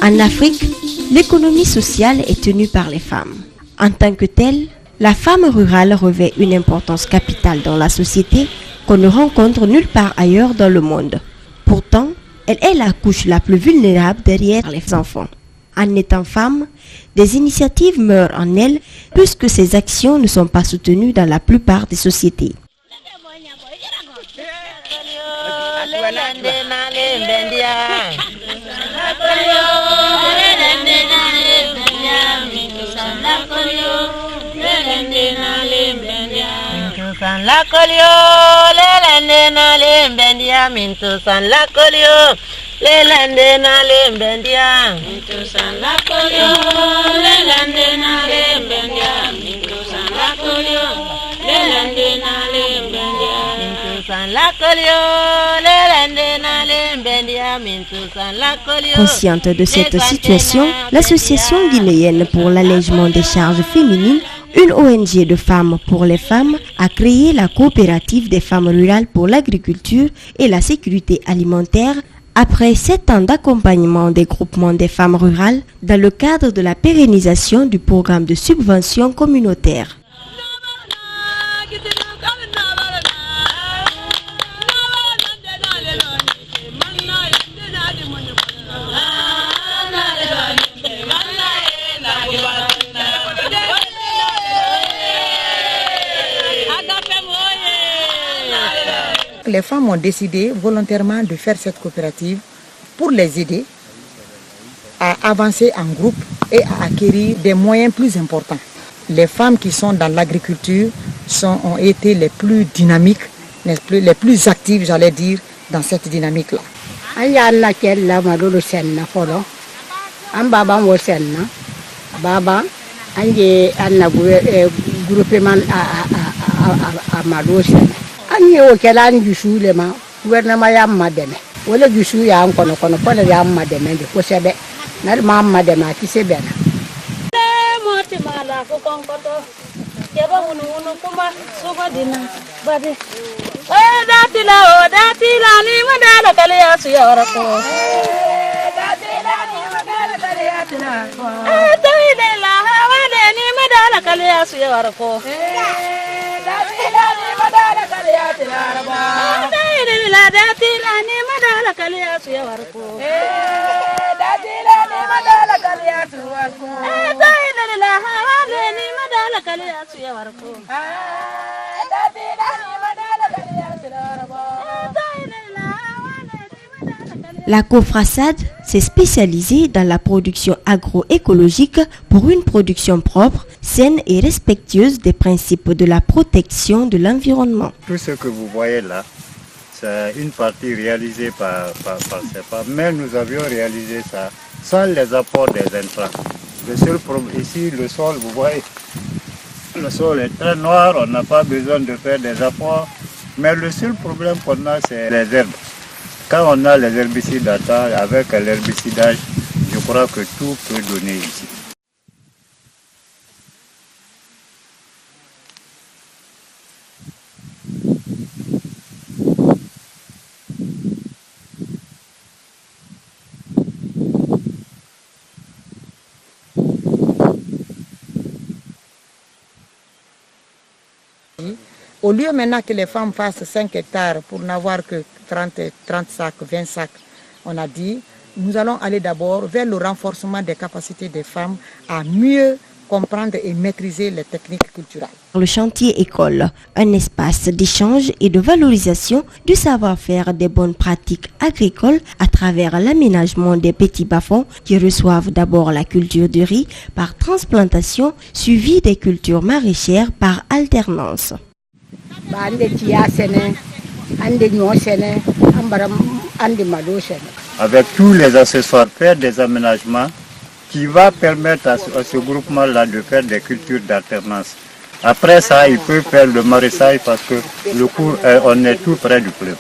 En Afrique, l'économie sociale est tenue par les femmes. En tant que telle, la femme rurale revêt une importance capitale dans la société qu'on ne rencontre nulle part ailleurs dans le monde. Pourtant, elle est la couche la plus vulnérable derrière les enfants. En étant femme, des initiatives meurent en elle puisque ses actions ne sont pas soutenues dans la plupart des sociétés. Consciente de cette situation, l'association guinéenne pour l'allègement des charges féminines, une ONG de femmes pour les femmes, a créé la coopérative des femmes rurales pour l'agriculture et la sécurité alimentaire après 7 ans d'accompagnement des groupements des femmes rurales dans le cadre de la pérennisation du programme de subvention communautaire. Les femmes ont décidé volontairement de faire cette coopérative pour les aider à avancer en groupe et à acquérir des moyens plus importants. Les femmes qui sont dans l'agriculture ont été les plus dynamiques, les plus actives, j'allais dire, dans cette dynamique-là. Anye o kela ni jusu le ma gouvernement ya mademe wala jusu ya kono kono ya mademe de ko sebe na ma mademe ti sebe na le moti mala ko kon ko to ke ba unu kuma so ba dina ba de dati la ni madala kale ya su ya wara ko dati la ni madala kale ya su na ko dati la wa de ni madala kale ya su ya wara ko La COFRASAD s'est spécialisée dans la production agroécologique pour une production propre, saine et respectueuse des principes de la protection de l'environnement. Tout ce que vous voyez là, c'est une partie réalisée par ces femmes, mais nous avions réalisé ça sans les apports des intrants. Le seul problème ici, le sol, vous voyez, le sol est très noir, on n'a pas besoin de faire des apports, mais le seul problème qu'on a, c'est les herbes. Quand on a les herbicides à temps, avec l'herbicidage, je crois que tout peut donner ici. Au lieu maintenant que les femmes fassent 5 hectares pour n'avoir que 30 sacs, 20 sacs, on a dit, nous allons aller d'abord vers le renforcement des capacités des femmes à mieux comprendre et maîtriser les techniques culturelles. Le chantier école, un espace d'échange et de valorisation du savoir-faire des bonnes pratiques agricoles à travers l'aménagement des petits bas-fonds qui reçoivent d'abord la culture du riz par transplantation, suivie des cultures maraîchères par alternance. Avec tous les accessoires, faire des aménagements qui va permettre à ce groupement-là de faire des cultures d'alternance. Après ça, il peut faire le maraîchage parce que le cours, on est tout près du fleuve.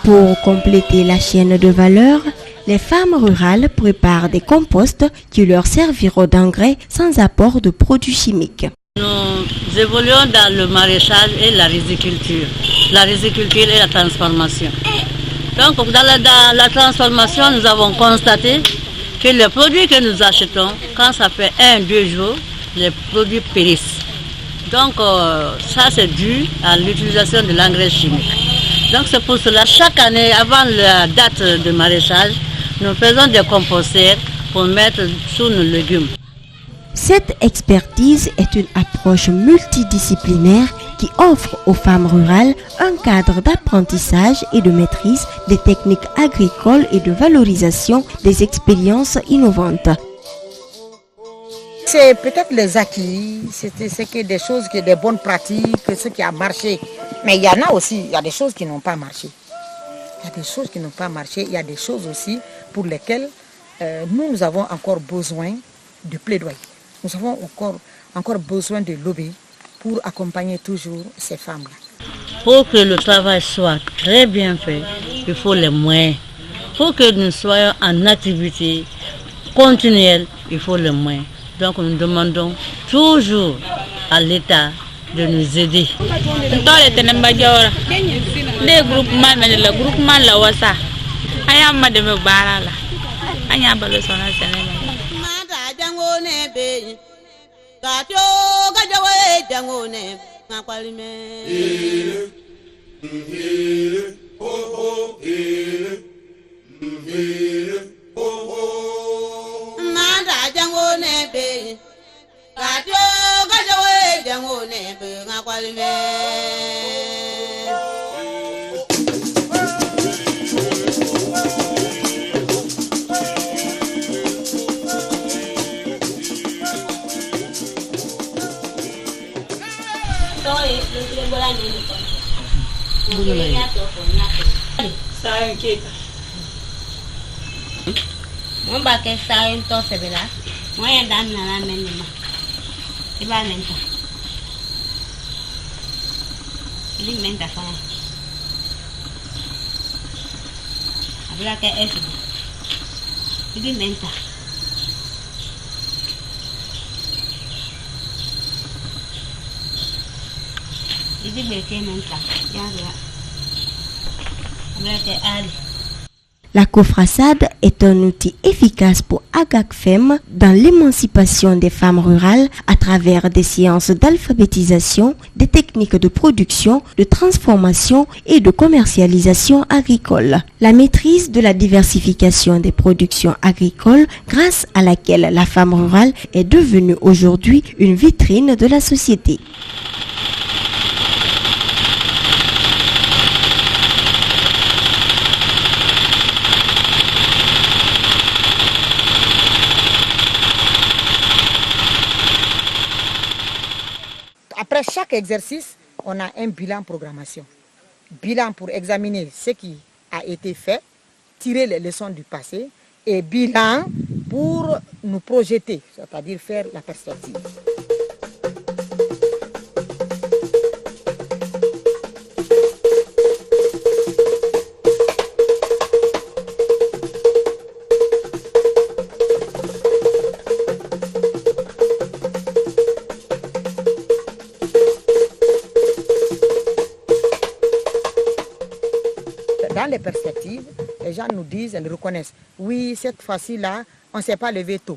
Pour compléter la chaîne de valeur, les femmes rurales préparent des composts qui leur serviront d'engrais sans apport de produits chimiques. Nous évoluons dans le maraîchage et la riziculture. La riziculture et la transformation. Donc dans la transformation, nous avons constaté que les produits que nous achetons, quand ça fait 1-2 jours, les produits périssent. Donc ça c'est dû à l'utilisation de l'engrais chimique. Donc c'est pour cela, chaque année, avant la date de maraîchage, nous faisons des composteurs pour mettre sous nos légumes. Cette expertise est une approche multidisciplinaire qui offre aux femmes rurales un cadre d'apprentissage et de maîtrise des techniques agricoles et de valorisation des expériences innovantes. C'est peut-être les acquis, c'est que des choses, des bonnes pratiques, ce qui a marché. Mais il y en a aussi, il y a des choses qui n'ont pas marché. Il y a des choses qui n'ont pas marché, il y a des choses aussi pour lesquelles nous avons encore besoin de plaidoyer. Nous avons encore besoin de lobby pour accompagner toujours ces femmes-là. Pour que le travail soit très bien fait, il faut les moyens. Pour que nous soyons en activité continuelle, il faut les moyens. Donc nous demandons toujours à l'État de nous aider. Le groupement la wasa. Mon baquet ça une tosse de là. Moi y a dans la main il va menta. Il menta fa. Habla que es. Il menta. Il dit que menta. Ya là. Habla que ali. La cofrassade est un outil efficace pour AGACFEM dans l'émancipation des femmes rurales à travers des séances d'alphabétisation, des techniques de production, de transformation et de commercialisation agricole. La maîtrise de la diversification des productions agricoles grâce à laquelle la femme rurale est devenue aujourd'hui une vitrine de la société. Après chaque exercice, on a un bilan programmation. Bilan pour examiner ce qui a été fait, tirer les leçons du passé, et bilan pour nous projeter, c'est-à-dire faire la perspective. Dans les perspectives, les gens nous disent, elles reconnaissent, oui, cette fois-ci-là, on ne s'est pas levé tôt,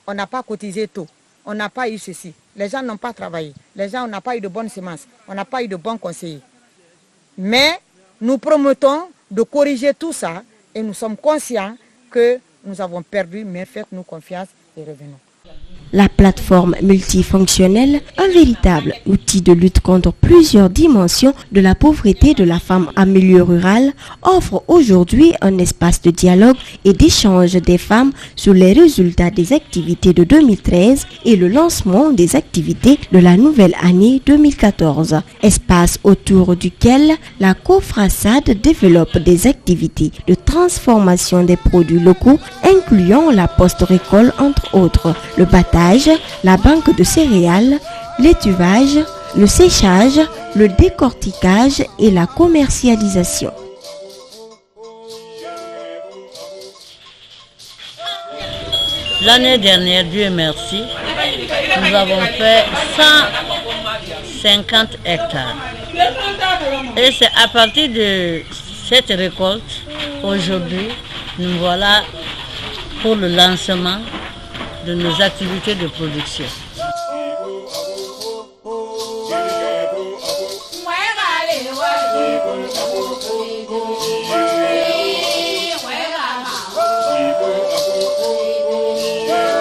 on n'a pas cotisé tôt, on n'a pas eu ceci, les gens n'ont pas travaillé, les gens n'ont pas eu de bonnes semences, on n'a pas eu de bons conseillers. Mais nous promettons de corriger tout ça et nous sommes conscients que nous avons perdu, mais faites-nous confiance et revenons. La plateforme multifonctionnelle, un véritable outil de lutte contre plusieurs dimensions de la pauvreté de la femme en milieu rural, offre aujourd'hui un espace de dialogue et d'échange des femmes sur les résultats des activités de 2013 et le lancement des activités de la nouvelle année 2014. Espace autour duquel la cofrassade développe des activités de transformation des produits locaux, incluant la post-récolte entre autres, le battage, la banque de céréales, l'étuvage, le séchage, le décortiquage et la commercialisation. L'année dernière, Dieu merci, nous avons fait 150 hectares. Et c'est à partir de cette récolte, aujourd'hui, nous voilà pour le lancement de nos activités de production.